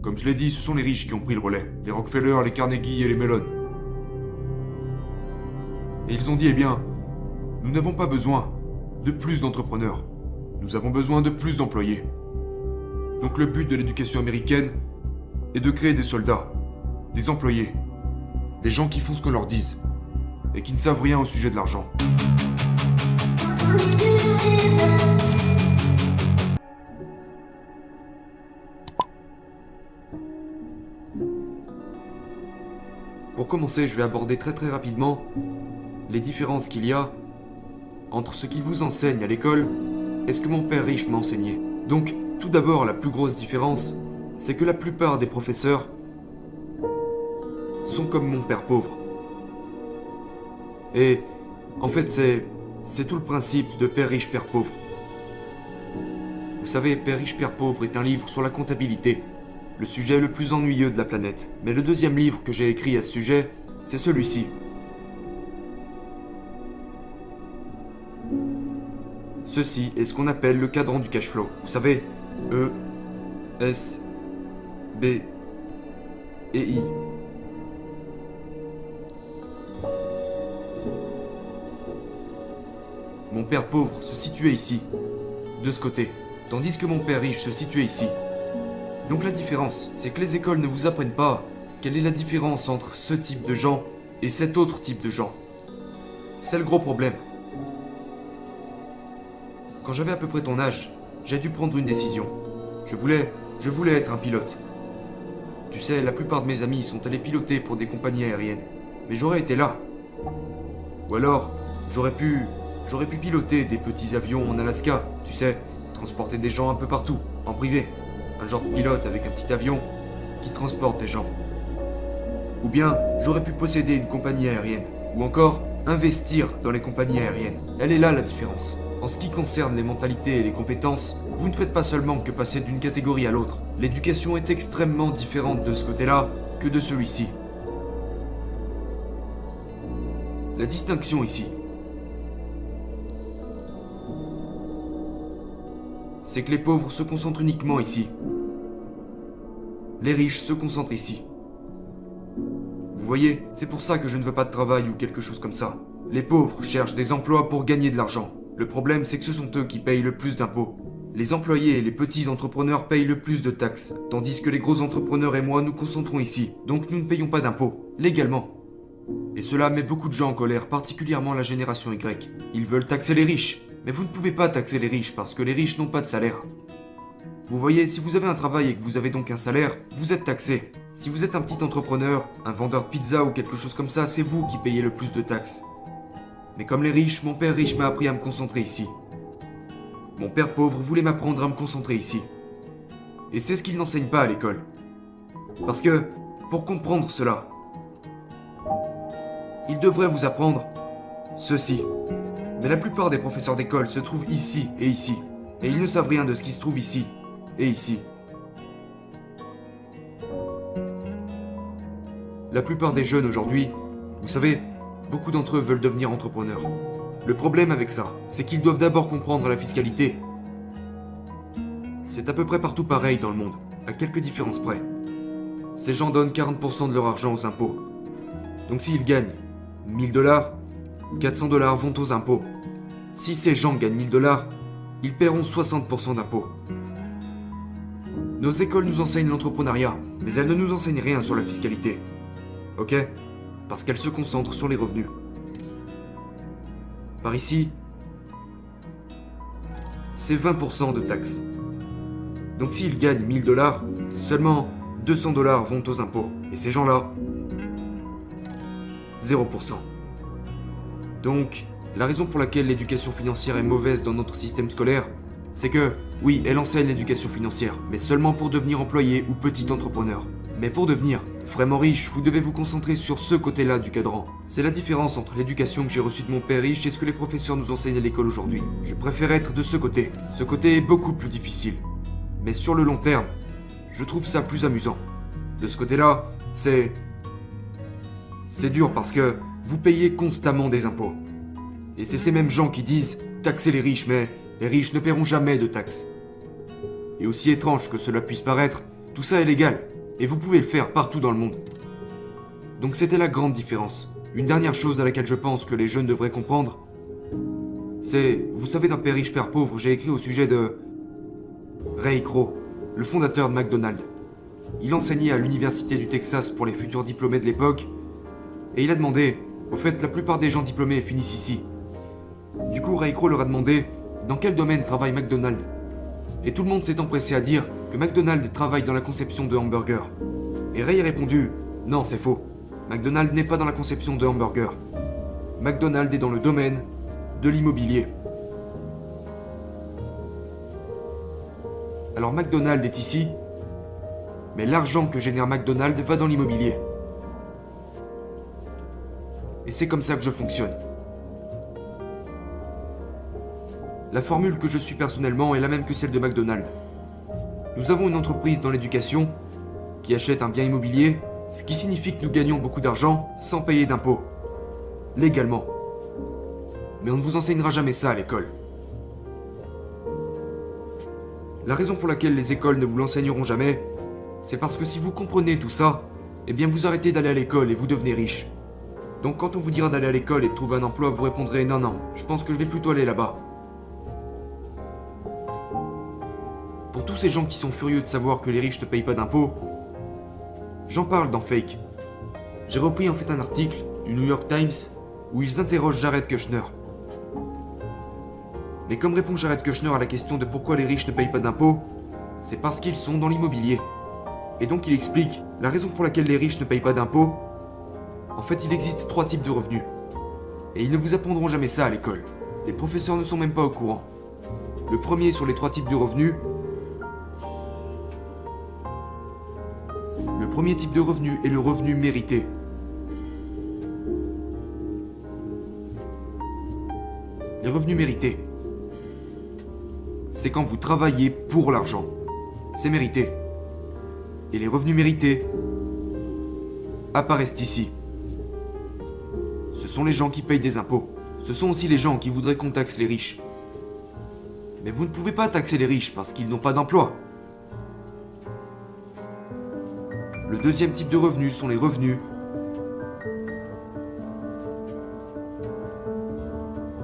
Comme je l'ai dit, ce sont les riches qui ont pris le relais. Les Rockefeller, les Carnegie et les Mellon. Et ils ont dit, eh bien, nous n'avons pas besoin de plus d'entrepreneurs. Nous avons besoin de plus d'employés. Donc le but de l'éducation américaine est de créer des soldats, des employés, des gens qui font ce qu'on leur dise et qui ne savent rien au sujet de l'argent. Pour commencer, je vais aborder très rapidement les différences qu'il y a entre ce qu'ils vous enseignent à l'école et ce que mon père riche m'a enseigné. Donc, tout d'abord, la plus grosse différence, c'est que la plupart des professeurs sont comme mon père pauvre. Et, en fait, c'est tout le principe de Père riche, Père pauvre. Vous savez, Père riche, Père pauvre est un livre sur la comptabilité, le sujet le plus ennuyeux de la planète. Mais le deuxième livre que j'ai écrit à ce sujet, c'est celui-ci. Ceci est ce qu'on appelle le cadran du cash flow. Vous savez, E, S, B et I. Mon père pauvre se situait ici, de ce côté, tandis que mon père riche se situait ici. Donc la différence, c'est que les écoles ne vous apprennent pas quelle est la différence entre ce type de gens et cet autre type de gens. C'est le gros problème. Quand j'avais à peu près ton âge, j'ai dû prendre une décision. Je voulais être un pilote. Tu sais, la plupart de mes amis sont allés piloter pour des compagnies aériennes. Mais j'aurais été là. Ou alors, j'aurais pu piloter des petits avions en Alaska, tu sais, transporter des gens un peu partout, en privé. Un genre de pilote avec un petit avion qui transporte des gens. Ou bien, j'aurais pu posséder une compagnie aérienne. Ou encore, investir dans les compagnies aériennes. Elle est là la différence. En ce qui concerne les mentalités et les compétences, vous ne faites pas seulement que passer d'une catégorie à l'autre. L'éducation est extrêmement différente de ce côté-là que de celui-ci. La distinction ici, c'est que les pauvres se concentrent uniquement ici. Les riches se concentrent ici. Vous voyez, c'est pour ça que je ne veux pas de travail ou quelque chose comme ça. Les pauvres cherchent des emplois pour gagner de l'argent. Le problème, c'est que ce sont eux qui payent le plus d'impôts. Les employés et les petits entrepreneurs payent le plus de taxes, tandis que les gros entrepreneurs et moi nous concentrons ici, donc nous ne payons pas d'impôts, légalement. Et cela met beaucoup de gens en colère, particulièrement la génération Y. Ils veulent taxer les riches, mais vous ne pouvez pas taxer les riches parce que les riches n'ont pas de salaire. Vous voyez, si vous avez un travail et que vous avez donc un salaire, vous êtes taxé. Si vous êtes un petit entrepreneur, un vendeur de pizza ou quelque chose comme ça, c'est vous qui payez le plus de taxes. Mais comme les riches, mon père riche m'a appris à me concentrer ici. Mon père pauvre voulait m'apprendre à me concentrer ici. Et c'est ce qu'il n'enseigne pas à l'école. Parce que, pour comprendre cela, il devrait vous apprendre ceci. Mais la plupart des professeurs d'école se trouvent ici et ici. Et ils ne savent rien de ce qui se trouve ici et ici. La plupart des jeunes aujourd'hui, vous savez, beaucoup d'entre eux veulent devenir entrepreneurs. Le problème avec ça, c'est qu'ils doivent d'abord comprendre la fiscalité. C'est à peu près partout pareil dans le monde, à quelques différences près. Ces gens donnent 40% de leur argent aux impôts. Donc s'ils gagnent 1000 $, 400 $ vont aux impôts. Si ces gens gagnent 1000 $, ils paieront 60% d'impôts. Nos écoles nous enseignent l'entrepreneuriat, mais elles ne nous enseignent rien sur la fiscalité. Ok ? Parce qu'elles se concentrent sur les revenus. Par ici, c'est 20% de taxes. Donc s'ils gagnent 1000 $, seulement 200 $ vont aux impôts. Et ces gens-là, 0%. Donc, la raison pour laquelle l'éducation financière est mauvaise dans notre système scolaire, c'est que, oui, elle enseigne l'éducation financière, mais seulement pour devenir employé ou petit entrepreneur. Mais pour devenir vraiment riche, vous devez vous concentrer sur ce côté-là du cadran. C'est la différence entre l'éducation que j'ai reçue de mon père riche et ce que les professeurs nous enseignent à l'école aujourd'hui. Je préfère être de ce côté. Ce côté est beaucoup plus difficile. Mais sur le long terme, je trouve ça plus amusant. De ce côté-là, c'est dur parce que vous payez constamment des impôts. Et c'est ces mêmes gens qui disent « taxer les riches », mais les riches ne paieront jamais de taxes. Et aussi étrange que cela puisse paraître, tout ça est légal. Et vous pouvez le faire partout dans le monde. Donc c'était la grande différence. Une dernière chose à laquelle je pense que les jeunes devraient comprendre, c'est, vous savez, dans Père riche, Père pauvre, j'ai écrit au sujet de Ray Kroc, le fondateur de McDonald's. Il enseignait à l'université du Texas pour les futurs diplômés de l'époque, et il a demandé, au fait, la plupart des gens diplômés finissent ici. Du coup, Ray Kroc leur a demandé, dans quel domaine travaille McDonald's? Et tout le monde s'est empressé à dire que McDonald's travaille dans la conception de hamburgers. Et Ray a répondu, non, c'est faux. McDonald's n'est pas dans la conception de hamburgers. McDonald's est dans le domaine de l'immobilier. Alors McDonald's est ici, mais l'argent que génère McDonald's va dans l'immobilier. Et c'est comme ça que je fonctionne. La formule que je suis personnellement est la même que celle de McDonald's. Nous avons une entreprise dans l'éducation qui achète un bien immobilier, ce qui signifie que nous gagnons beaucoup d'argent sans payer d'impôts. Légalement. Mais on ne vous enseignera jamais ça à l'école. La raison pour laquelle les écoles ne vous l'enseigneront jamais, c'est parce que si vous comprenez tout ça, eh bien vous arrêtez d'aller à l'école et vous devenez riche. Donc quand on vous dira d'aller à l'école et de trouver un emploi, vous répondrez non, je pense que je vais plutôt aller là-bas. Pour tous ces gens qui sont furieux de savoir que les riches ne payent pas d'impôts, j'en parle dans Fake. J'ai repris en fait un article du New York Times où ils interrogent Jared Kushner. Mais comme répond Jared Kushner à la question de pourquoi les riches ne payent pas d'impôts, c'est parce qu'ils sont dans l'immobilier. Et donc il explique la raison pour laquelle les riches ne payent pas d'impôts. En fait, il existe 3 types de revenus. Et ils ne vous apprendront jamais ça à l'école. Les professeurs ne sont même pas au courant. Le premier sur les 3 types de revenus. Le premier type de revenu est le revenu mérité. Les revenus mérités, c'est quand vous travaillez pour l'argent. C'est mérité. Et les revenus mérités apparaissent ici. Ce sont les gens qui payent des impôts. Ce sont aussi les gens qui voudraient qu'on taxe les riches. Mais vous ne pouvez pas taxer les riches parce qu'ils n'ont pas d'emploi. Le deuxième type de revenus sont les revenus.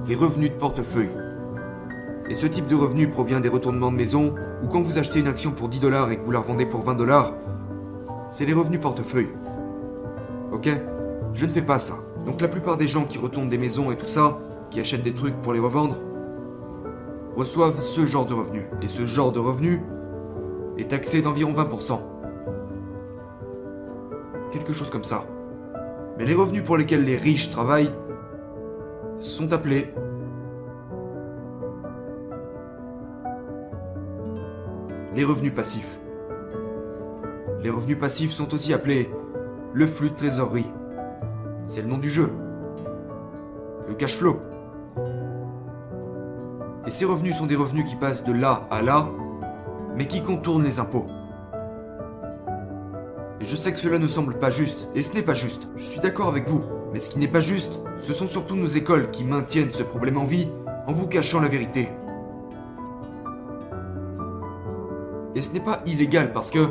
Les revenus de portefeuille. Et ce type de revenu provient des retournements de maison, ou quand vous achetez une action pour 10 $ et que vous la revendez pour 20 $, c'est les revenus portefeuille. Ok? Je ne fais pas ça. Donc la plupart des gens qui retournent des maisons et tout ça, qui achètent des trucs pour les revendre, reçoivent ce genre de revenus. Et ce genre de revenu est taxé d'environ 20%. Quelque chose comme ça. Mais les revenus pour lesquels les riches travaillent sont appelés les revenus passifs. Les revenus passifs sont aussi appelés le flux de trésorerie. C'est le nom du jeu. Le cash flow. Et ces revenus sont des revenus qui passent de là à là, mais qui contournent les impôts. Et je sais que cela ne semble pas juste, et ce n'est pas juste, je suis d'accord avec vous. Mais ce qui n'est pas juste, ce sont surtout nos écoles qui maintiennent ce problème en vie en vous cachant la vérité. Et ce n'est pas illégal parce que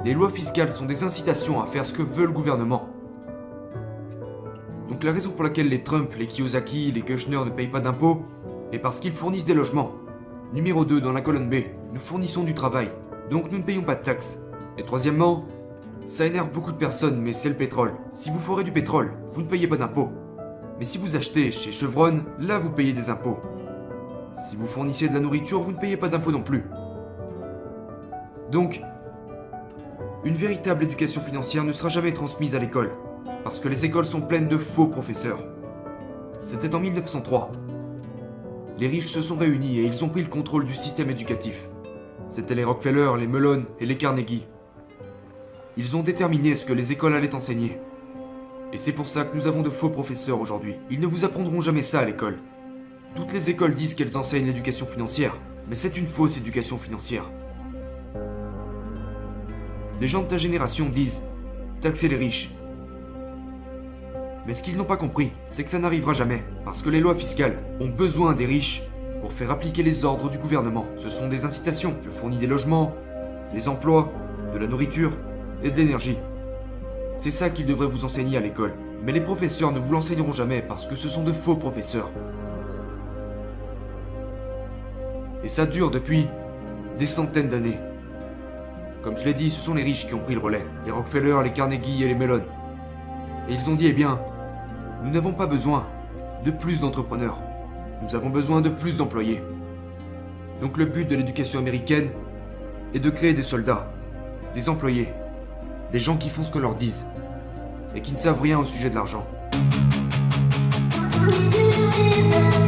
les lois fiscales sont des incitations à faire ce que veut le gouvernement. Donc la raison pour laquelle les Trump, les Kiyosaki, les Kushner ne payent pas d'impôts est parce qu'ils fournissent des logements. Numéro 2 dans la colonne B, nous fournissons du travail, donc nous ne payons pas de taxes. Et troisièmement, ça énerve beaucoup de personnes, mais c'est le pétrole. Si vous forez du pétrole, vous ne payez pas d'impôts. Mais si vous achetez chez Chevron, là vous payez des impôts. Si vous fournissez de la nourriture, vous ne payez pas d'impôts non plus. Donc, une véritable éducation financière ne sera jamais transmise à l'école, parce que les écoles sont pleines de faux professeurs. C'était en 1903. Les riches se sont réunis et ils ont pris le contrôle du système éducatif. C'étaient les Rockefeller, les Mellon et les Carnegie. Ils ont déterminé ce que les écoles allaient enseigner. Et c'est pour ça que nous avons de faux professeurs aujourd'hui. Ils ne vous apprendront jamais ça à l'école. Toutes les écoles disent qu'elles enseignent l'éducation financière, mais c'est une fausse éducation financière. Les gens de ta génération disent « taxer les riches ». Mais ce qu'ils n'ont pas compris, c'est que ça n'arrivera jamais, parce que les lois fiscales ont besoin des riches pour faire appliquer les ordres du gouvernement. Ce sont des incitations. Je fournis des logements, des emplois, de la nourriture. et de l'énergie. C'est ça qu'ils devraient vous enseigner à l'école. Mais les professeurs ne vous l'enseigneront jamais parce que ce sont de faux professeurs. Et ça dure depuis des centaines d'années. Comme je l'ai dit, ce sont les riches qui ont pris le relais. Les Rockefeller, les Carnegie et les Mellon. Et ils ont dit, eh bien, nous n'avons pas besoin de plus d'entrepreneurs. Nous avons besoin de plus d'employés. Donc le but de l'éducation américaine est de créer des soldats, des employés, des gens qui font ce qu'on leur dise et qui ne savent rien au sujet de l'argent. We do it better.